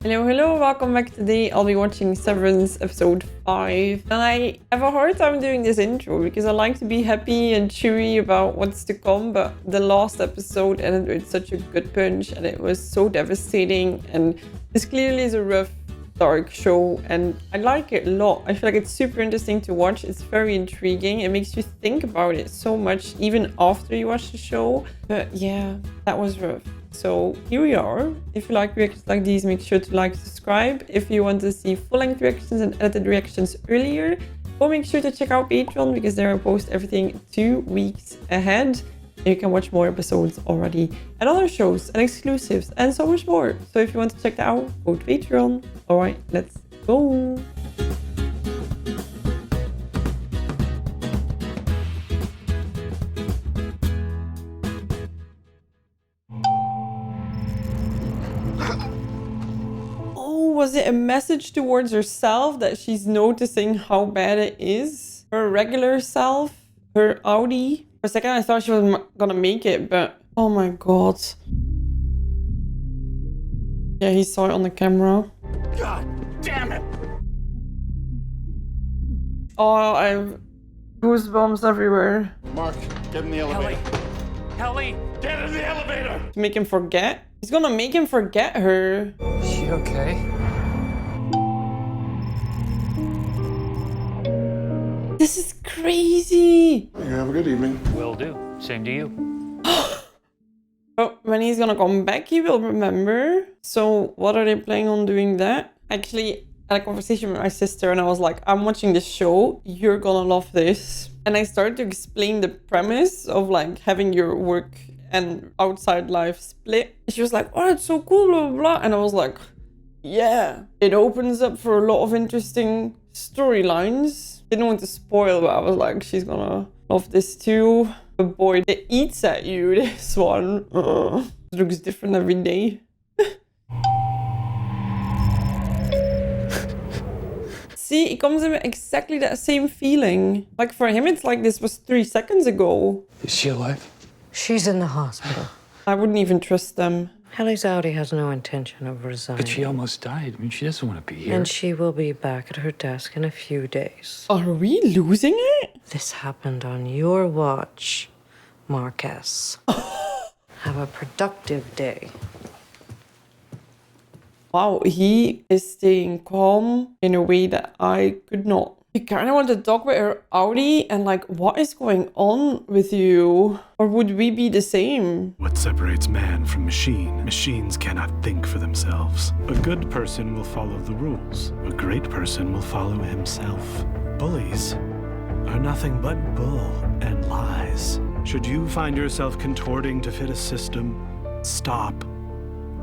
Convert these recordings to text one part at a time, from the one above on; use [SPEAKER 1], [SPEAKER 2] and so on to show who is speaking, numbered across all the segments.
[SPEAKER 1] Hello, welcome back. Today I'll be watching Severance episode 5. And I have a hard time doing this intro because I like to be happy and cheery about what's to come, but the last episode ended with such a good punch and it was so devastating, and this clearly is a rough, dark show and I like it a lot. I feel like it's super interesting to watch. It's very intriguing. It makes you think about it so much even after you watch the show. But yeah, that was rough. So here we are. If you like reactions like these, make sure to like, subscribe. If you want to see full-length reactions and edited reactions earlier, go make sure to check out Patreon because there I post everything 2 weeks ahead. And you can watch more episodes already and other shows and exclusives and so much more. So if you want to check that out, go to Patreon. All right, let's go. Was it a message towards herself that she's noticing how bad it is? Her regular self? Her Audi? For a second I thought she was gonna make it, but oh my god. Yeah, he saw it on the camera.
[SPEAKER 2] God damn it!
[SPEAKER 1] Oh, I have goosebumps everywhere.
[SPEAKER 2] Mark, get in the elevator. Kelly, get in the elevator!
[SPEAKER 1] To make him forget? He's gonna make him forget her.
[SPEAKER 3] Is she okay?
[SPEAKER 1] This is crazy.
[SPEAKER 2] You have a good evening.
[SPEAKER 3] Will do. Same to you.
[SPEAKER 1] Oh, when he's gonna come back, he will remember. So what are they planning on doing that? Actually, I had a conversation with my sister and I was like, I'm watching this show. You're gonna love this. And I started to explain the premise of like having your work and outside life split. She was like, oh, it's so cool, blah, blah, blah. And I was like, yeah, it opens up for a lot of interesting storylines. Didn't want to spoil, but I was like, she's gonna love this too. But boy, it eats at you, this one. It looks different every day. See, it comes in with exactly that same feeling. Like for him, it's like this was 3 seconds ago.
[SPEAKER 3] Is she alive?
[SPEAKER 4] She's in the hospital.
[SPEAKER 1] I wouldn't even trust them.
[SPEAKER 4] Helly's Audi has no intention of resigning.
[SPEAKER 3] But she almost died. I mean, she doesn't want to be here.
[SPEAKER 4] And she will be back at her desk in a few days.
[SPEAKER 1] Are we losing it?
[SPEAKER 4] This happened on your watch, Marcus. Have a productive day.
[SPEAKER 1] Wow, he is staying calm in a way that I could not. You kind of want to talk with her Audi and like, what is going on with you? Or would we be the same?
[SPEAKER 5] What separates man from machine? Machines cannot think for themselves. A good person will follow the rules. A great person will follow himself. Bullies are nothing but bull and lies. Should you find yourself contorting to fit a system, stop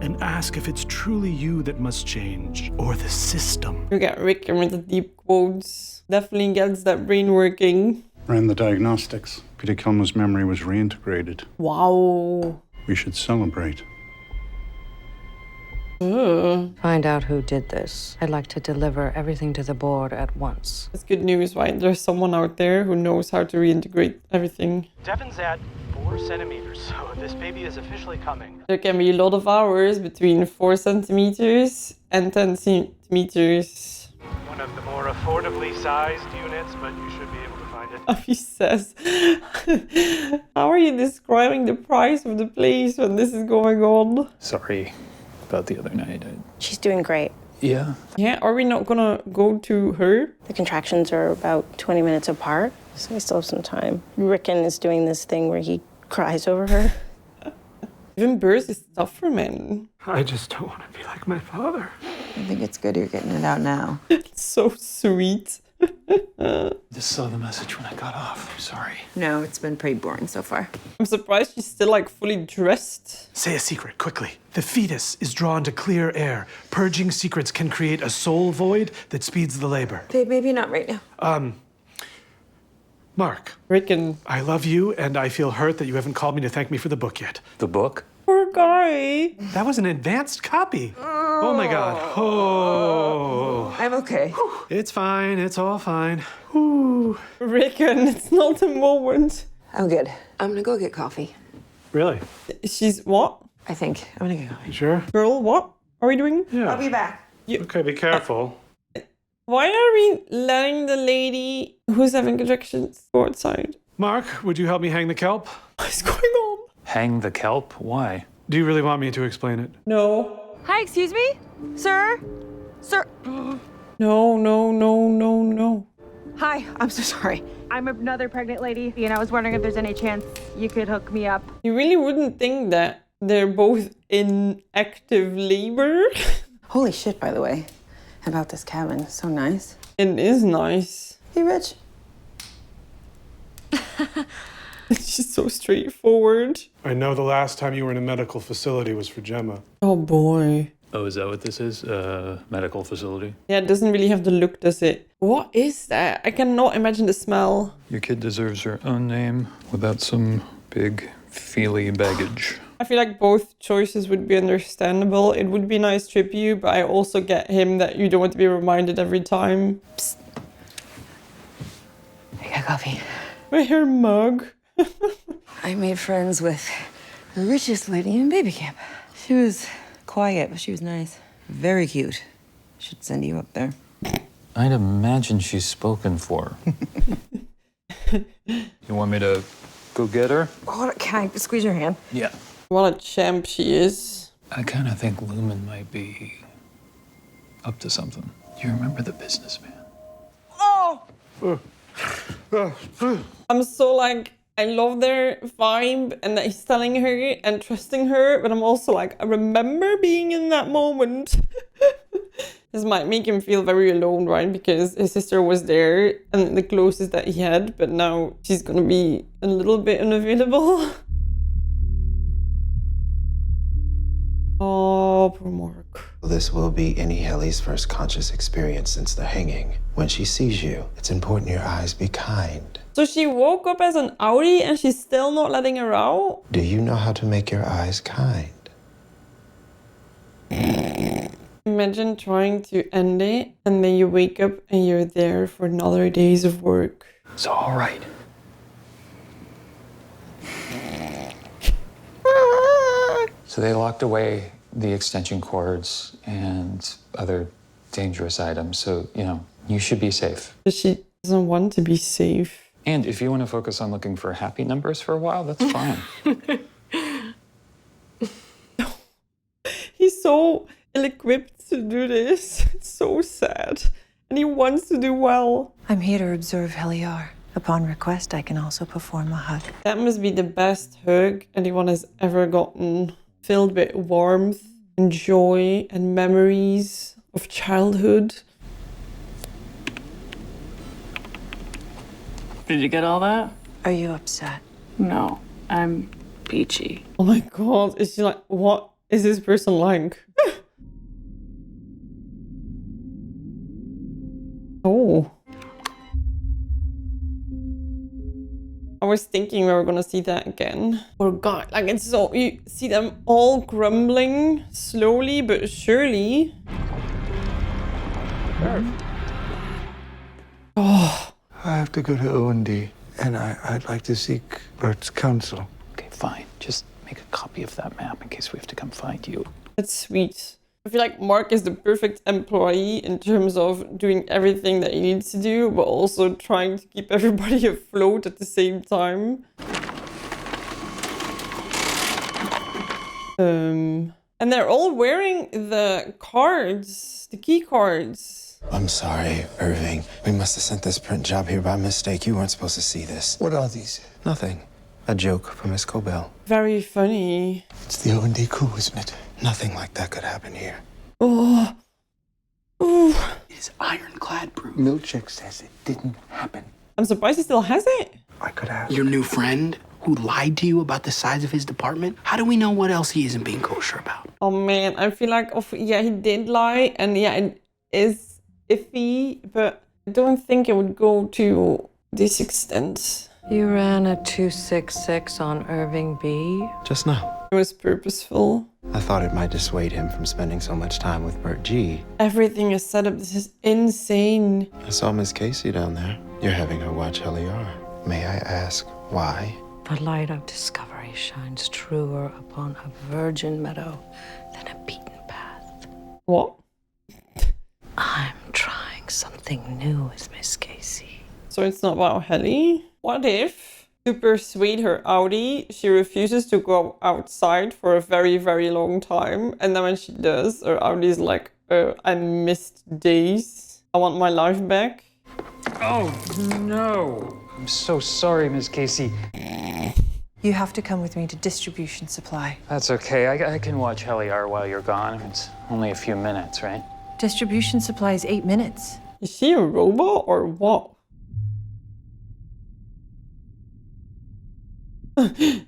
[SPEAKER 5] and ask if it's truly you that must change or the system.
[SPEAKER 1] You get Rick with the deep quotes. Definitely gets that brain working.
[SPEAKER 6] Ran the diagnostics. Peter Kilmer's memory was reintegrated.
[SPEAKER 1] Wow.
[SPEAKER 6] We should celebrate.
[SPEAKER 4] Find out who did this. I'd like to deliver everything to the board at once.
[SPEAKER 1] That's good news, right? There's someone out there who knows how to reintegrate everything.
[SPEAKER 7] Devon's at 4 centimeters, so this baby is officially coming.
[SPEAKER 1] There can be a lot of hours between 4 centimeters and 10 centimeters.
[SPEAKER 7] One of the more affordably sized units, but you should be able to find it.
[SPEAKER 1] He says, how are you describing the price of the place when this is going on?
[SPEAKER 3] Sorry about the other night.
[SPEAKER 8] She's doing great.
[SPEAKER 3] Yeah?
[SPEAKER 1] Yeah, are we not gonna go to her?
[SPEAKER 8] The contractions are about 20 minutes apart, so we still have some time. Rickon is doing this thing where he cries over her.
[SPEAKER 1] Even birth is tough for men.
[SPEAKER 5] I just don't want to be like my father.
[SPEAKER 9] I think it's good you're getting it out now.
[SPEAKER 1] It's so sweet.
[SPEAKER 3] Just saw the message when I got off. I'm sorry.
[SPEAKER 9] No, it's been pretty boring so far.
[SPEAKER 1] I'm surprised she's still like fully dressed.
[SPEAKER 5] Say a secret, quickly. The fetus is drawn to clear air. Purging secrets can create a soul void that speeds the labor.
[SPEAKER 9] Babe, maybe not right now.
[SPEAKER 5] Mark,
[SPEAKER 1] Rickon.
[SPEAKER 5] I love you, and I feel hurt that you haven't called me to thank me for the book yet.
[SPEAKER 3] The book?
[SPEAKER 1] Poor guy.
[SPEAKER 5] That was an advanced copy. Oh my God. Oh.
[SPEAKER 9] I'm okay.
[SPEAKER 5] It's fine. It's all fine.
[SPEAKER 1] Rickon, it's not the moment.
[SPEAKER 9] I'm good. I'm gonna go get coffee.
[SPEAKER 5] Really?
[SPEAKER 1] She's what?
[SPEAKER 9] I think. I'm gonna get coffee.
[SPEAKER 5] Sure?
[SPEAKER 1] Girl, what? Are we doing?
[SPEAKER 5] Yeah.
[SPEAKER 9] I'll be back.
[SPEAKER 5] Okay, be careful.
[SPEAKER 1] Why are we letting the lady who's having contractions go outside?
[SPEAKER 5] Mark, would you help me hang the kelp?
[SPEAKER 1] What's going on?
[SPEAKER 3] Hang the kelp? Why?
[SPEAKER 5] Do you really want me to explain it?
[SPEAKER 1] No.
[SPEAKER 10] Hi, excuse me? Sir? Sir?
[SPEAKER 1] No.
[SPEAKER 10] Hi, I'm so sorry. I'm another pregnant lady, and I was wondering if there's any chance you could hook me up.
[SPEAKER 1] You really wouldn't think that they're both in active labor.
[SPEAKER 9] Holy shit, by the way. About this cabin. So nice.
[SPEAKER 1] It is nice.
[SPEAKER 9] Hey, Rich.
[SPEAKER 1] It's just so straightforward.
[SPEAKER 5] I know the last time you were in a medical facility was for Gemma.
[SPEAKER 1] Oh boy.
[SPEAKER 3] Oh, is that what this is? Medical facility?
[SPEAKER 1] Yeah, it doesn't really have the look, does it? What is that? I cannot imagine the smell.
[SPEAKER 3] Your kid deserves her own name without some big, feely baggage.
[SPEAKER 1] I feel like both choices would be understandable. It would be a nice tribute, but I also get him that you don't want to be reminded every time.
[SPEAKER 9] Psst. I got coffee.
[SPEAKER 1] Her mug.
[SPEAKER 9] I made friends with the richest lady in baby camp. She was quiet, but she was nice. Very cute. Should send you up there.
[SPEAKER 3] I'd imagine she's spoken for. You want me to go get her?
[SPEAKER 9] Oh, can I squeeze your hand?
[SPEAKER 3] Yeah.
[SPEAKER 1] What a champ she is.
[SPEAKER 3] I kind of think Lumen might be up to something. Do you remember the businessman?
[SPEAKER 1] Oh! I'm so like, I love their vibe and that he's telling her and trusting her, but I'm also like, I remember being in that moment. This might make him feel very alone, right? Because his sister was there and the closest that he had, but now she's gonna be a little bit unavailable. Oh, poor Mark.
[SPEAKER 11] This will be Annie Helly's first conscious experience since the hanging. When she sees you, it's important your eyes be kind.
[SPEAKER 1] So she woke up as an Audi and she's still not letting her out?
[SPEAKER 11] Do you know how to make your eyes kind?
[SPEAKER 1] Imagine trying to end it and then you wake up and you're there for another days of work.
[SPEAKER 3] It's all right. So they locked away the extension cords and other dangerous items. So, you should be safe.
[SPEAKER 1] But she doesn't want to be safe.
[SPEAKER 3] And if you want to focus on looking for happy numbers for a while, that's fine.
[SPEAKER 1] He's so ill-equipped to do this. It's so sad. And he wants to do well.
[SPEAKER 9] I'm here to observe Heliar. Upon request, I can also perform a hug.
[SPEAKER 1] That must be the best hug anyone has ever gotten. Filled with warmth and joy and memories of childhood.
[SPEAKER 12] Did you get all that?
[SPEAKER 9] Are you upset?
[SPEAKER 12] No, I'm peachy.
[SPEAKER 1] Oh my god, is she like, what is this person like? Oh. I was thinking we were gonna see that again. Oh god, like it's so, you see them all grumbling slowly but surely. Oh.
[SPEAKER 6] I have to go to O&D, and I'd like to seek Bert's counsel.
[SPEAKER 3] Okay, fine. Just make a copy of that map in case we have to come find you.
[SPEAKER 1] That's sweet. I feel like Mark is the perfect employee in terms of doing everything that he needs to do, but also trying to keep everybody afloat at the same time. And they're all wearing the cards, the key cards.
[SPEAKER 11] I'm sorry, Irving. We must have sent this print job here by mistake. You weren't supposed to see this.
[SPEAKER 6] What are these?
[SPEAKER 11] Nothing. A joke from Miss Cobell.
[SPEAKER 1] Very funny.
[SPEAKER 6] It's the O&D coup, isn't it?
[SPEAKER 11] Nothing like that could happen here.
[SPEAKER 1] Oh. Ooh.
[SPEAKER 13] It is ironclad proof.
[SPEAKER 6] Milchick says it didn't happen.
[SPEAKER 1] I'm surprised he still has it.
[SPEAKER 6] I could have.
[SPEAKER 13] Your new friend who lied to you about the size of his department? How do we know what else he isn't being kosher about?
[SPEAKER 1] Oh man, I feel like, yeah, he did lie, and yeah, it is iffy, but I don't think it would go to this extent.
[SPEAKER 4] You ran a 266 on Irving B?
[SPEAKER 11] Just now.
[SPEAKER 1] It was purposeful.
[SPEAKER 11] I thought it might dissuade him from spending so much time with Bert G.
[SPEAKER 1] Everything is set up. This is insane.
[SPEAKER 11] I saw Miss Casey down there. You're having her watch Heliar. May I ask why?
[SPEAKER 4] The light of discovery shines truer upon a virgin meadow than a beaten path.
[SPEAKER 1] What?
[SPEAKER 4] I'm trying something new with Miss Casey.
[SPEAKER 1] So it's not about Helly? What if, to persuade her outie, she refuses to go outside for a very, very long time, and then when she does, her outie's like, I missed days. I want my life back.
[SPEAKER 3] Oh, no. I'm so sorry, Miss Casey.
[SPEAKER 14] You have to come with me to distribution supply.
[SPEAKER 3] That's okay. I can watch Heliar while you're gone. It's only a few minutes, right?
[SPEAKER 14] Distribution supply is 8 minutes.
[SPEAKER 1] Is she a robot or what? Kind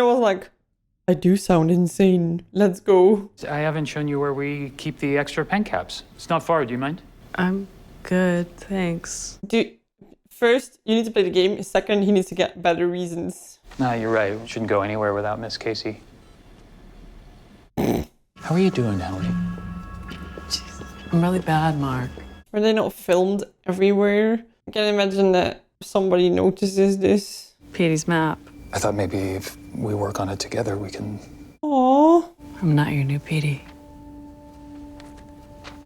[SPEAKER 1] of was like, I do sound insane. Let's go.
[SPEAKER 3] I haven't shown you where we keep the extra pen caps. It's not far. Do you mind?
[SPEAKER 12] I'm good, thanks.
[SPEAKER 1] First, you need to play the game. Second, he needs to get better reasons.
[SPEAKER 3] No, you're right. We shouldn't go anywhere without Miss Casey. How are you doing, Helly?
[SPEAKER 12] I'm really bad, Mark.
[SPEAKER 1] Are they not filmed everywhere? I can imagine that somebody notices this.
[SPEAKER 12] Petey's map.
[SPEAKER 3] I thought maybe if we work on it together, we can...
[SPEAKER 1] Aww.
[SPEAKER 12] I'm not your new Petey.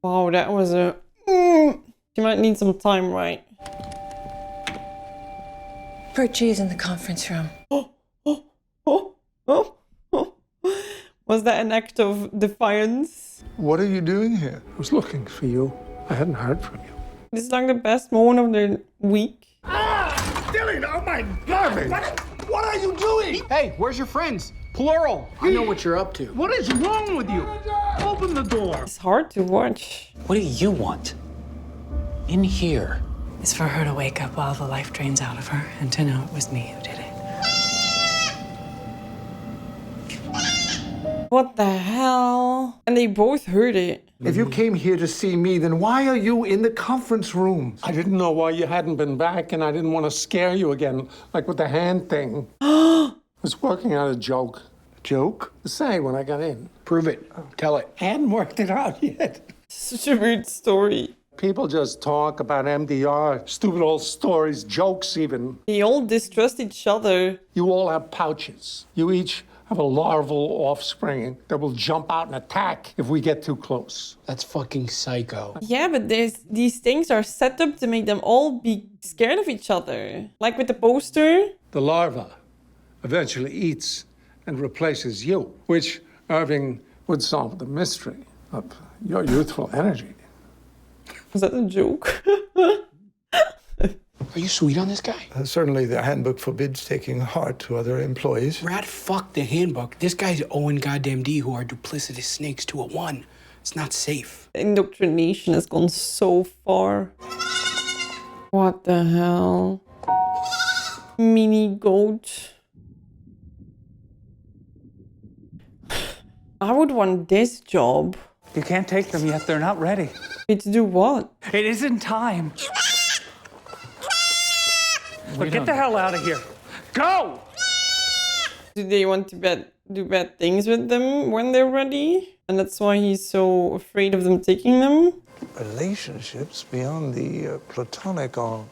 [SPEAKER 1] Wow, that was a... She might need some time, right?
[SPEAKER 14] Perchy is in the conference room.
[SPEAKER 1] Was that an act of defiance?
[SPEAKER 6] What are you doing here?
[SPEAKER 15] I was looking for you. I hadn't heard from you.
[SPEAKER 1] This is like the best moment of the week.
[SPEAKER 15] Dylan, oh my God! What are you doing?
[SPEAKER 13] Hey, where's your friends? Plural. I know what you're up to.
[SPEAKER 15] What is wrong with you? Open the door.
[SPEAKER 1] It's hard to watch.
[SPEAKER 3] What do you want? In here.
[SPEAKER 12] It's for her to wake up while the life drains out of her and to know it was me who did it.
[SPEAKER 1] What the hell? And they both heard it.
[SPEAKER 15] If you came here to see me, then why are you in the conference room? I didn't know why you hadn't been back, and I didn't want to scare you again, like with the hand thing. I was working out a joke.
[SPEAKER 13] A joke?
[SPEAKER 15] To say when I got in.
[SPEAKER 13] Prove it. Tell it.
[SPEAKER 15] I hadn't worked it out yet.
[SPEAKER 1] Such a weird story.
[SPEAKER 15] People just talk about MDR, stupid old stories, jokes even.
[SPEAKER 1] They all distrust each other.
[SPEAKER 15] You all have pouches. You each have a larval offspring that will jump out and attack if we get too close.
[SPEAKER 13] That's fucking psycho.
[SPEAKER 1] Yeah, but these things are set up to make them all be scared of each other. Like with the poster.
[SPEAKER 15] The larva eventually eats and replaces you, which Irving would solve the mystery of your youthful energy.
[SPEAKER 1] Was that a joke?
[SPEAKER 13] Are you sweet on this guy?
[SPEAKER 6] Certainly the handbook forbids taking heart to other employees.
[SPEAKER 13] Rat, fuck the handbook. This guy's Owen goddamn D who are duplicitous snakes to a one. It's not safe.
[SPEAKER 1] Indoctrination has gone so far. What the hell? Mini goat. I would want this job.
[SPEAKER 3] You can't take them yet. They're not ready.
[SPEAKER 1] Wait, to do what?
[SPEAKER 3] It isn't time. But get the hell out of here. Go!
[SPEAKER 1] Do they want to do bad things with them when they're ready? And that's why he's so afraid of them taking them?
[SPEAKER 6] Relationships beyond the platonic are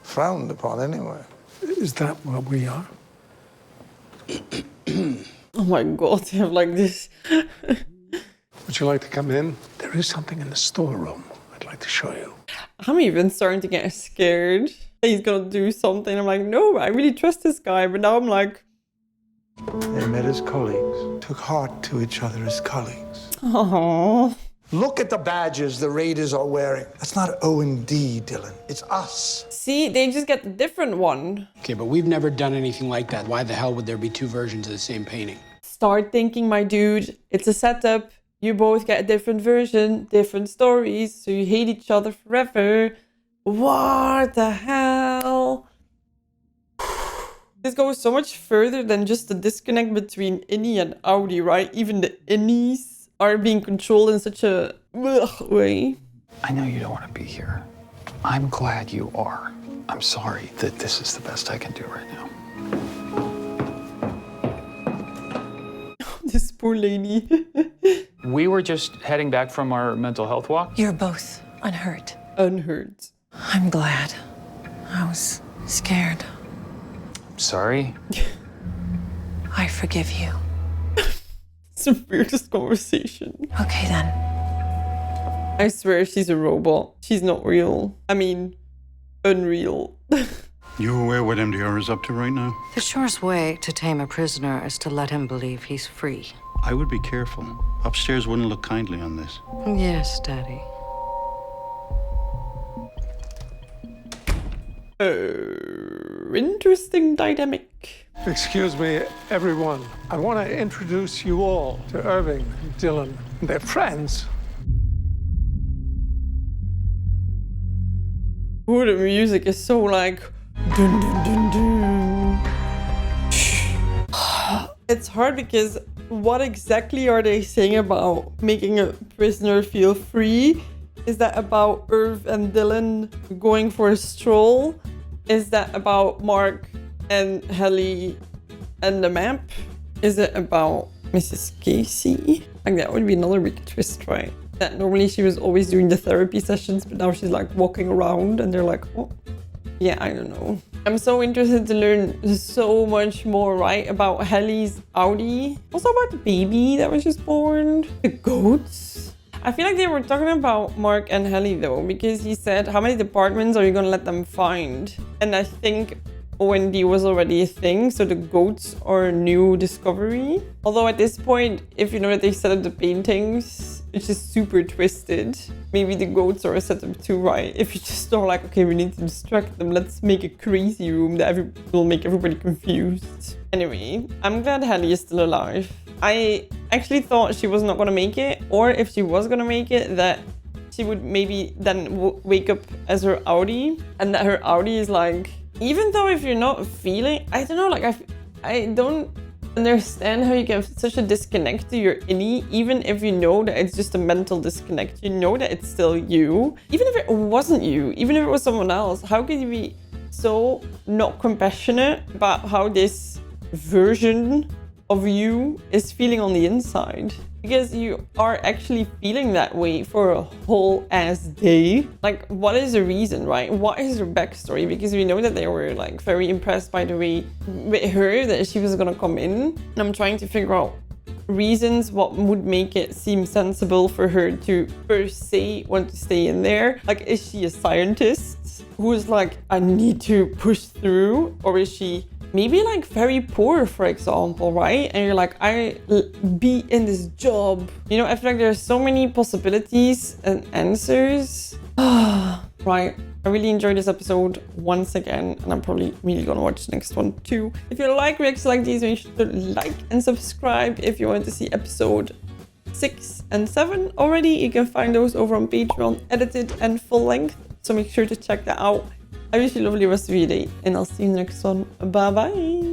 [SPEAKER 6] frowned upon anyway.
[SPEAKER 15] Is that what we are?
[SPEAKER 1] Oh my God, they have like this.
[SPEAKER 15] Would you like to come in? There is something in the storeroom I'd like to show you.
[SPEAKER 1] I'm even starting to get scared. He's gonna do something. I'm like, no, I really trust this guy. But now I'm like...
[SPEAKER 6] They met as colleagues, took heart to each other as colleagues.
[SPEAKER 1] Aww.
[SPEAKER 6] Look at the badges the Raiders are wearing. That's not O&D, Dylan. It's us.
[SPEAKER 1] See, they just get the different one.
[SPEAKER 13] Okay, but we've never done anything like that. Why the hell would there be two versions of the same painting?
[SPEAKER 1] Start thinking, my dude. It's a setup. You both get a different version, different stories, so you hate each other forever. What the hell? This goes so much further than just the disconnect between Innie and Audi, right? Even the Innies are being controlled in such a way.
[SPEAKER 3] I know you don't want to be here. I'm glad you are. I'm sorry that this is the best I can do right now.
[SPEAKER 1] This poor lady.
[SPEAKER 3] We were just heading back from our mental health walk.
[SPEAKER 14] You're both unhurt.
[SPEAKER 1] Unhurt.
[SPEAKER 14] I'm glad. I was scared.
[SPEAKER 3] Sorry.
[SPEAKER 14] I forgive you.
[SPEAKER 1] It's the weirdest conversation.
[SPEAKER 14] Okay then.
[SPEAKER 1] I swear she's a robot. She's not real. I mean, unreal.
[SPEAKER 16] You aware what MDR is up to right now?
[SPEAKER 4] The surest way to tame a prisoner is to let him believe he's free.
[SPEAKER 16] I would be careful. Upstairs wouldn't look kindly on this.
[SPEAKER 4] Yes, Daddy.
[SPEAKER 1] Interesting dynamic.
[SPEAKER 15] Excuse me, everyone. I want to introduce you all to Irving and Dylan. They're friends.
[SPEAKER 1] Oh, the music is so like... Dun, dun, dun, dun. It's hard because what exactly are they saying about making a prisoner feel free? Is that about Irv and Dylan going for a stroll? Is that about Mark and Helly and the map? Is it about Mrs. Casey? Like that would be another big twist, right? That normally she was always doing the therapy sessions, but now she's like walking around and they're like, oh. Yeah, I don't know. I'm so interested to learn so much more, right? About Helly's Audi. Also about the baby that was just born. The goats. I feel like they were talking about Mark and Helly though, because he said, how many departments are you gonna let them find? And I think O&D was already a thing, so the goats are a new discovery. Although at this point, if you know that they set up the paintings, it's just super twisted. Maybe the goats are a setup too, right? If you just are like, okay, we need to distract them, let's make a crazy room that will make everybody confused. Anyway, I'm glad Helly is still alive. I actually thought she was not gonna make it, or if she was gonna make it, that she would maybe then wake up as her Audi, and that her Audi is like, even though if you're not feeling, I don't know, like I don't understand how you can have such a disconnect to your innie, even if you know that it's just a mental disconnect. You know that it's still you. Even if it wasn't you, even if it was someone else, how could you be so not compassionate about how this version of you is feeling on the inside? Because you are actually feeling that way for a whole ass day. Like, what is the reason, right? What is her backstory? Because we know that they were like very impressed by the way with her that she was gonna come in. And I'm trying to figure out reasons what would make it seem sensible for her to per se want to stay in there. Like, is she a scientist who's like, I need to push through? Or is she maybe like very poor, for example, right? And you're like, be in this job. You know, I feel like there's so many possibilities and answers. Right. I really enjoyed this episode once again, and I'm probably really gonna watch the next one too. If you like reactions like these, make sure to like and subscribe. If you want to see episode 6 and 7 already, you can find those over on Patreon, edited and full length. So make sure to check that out. I wish you a lovely rest of your day, and I'll see you next one. Bye bye.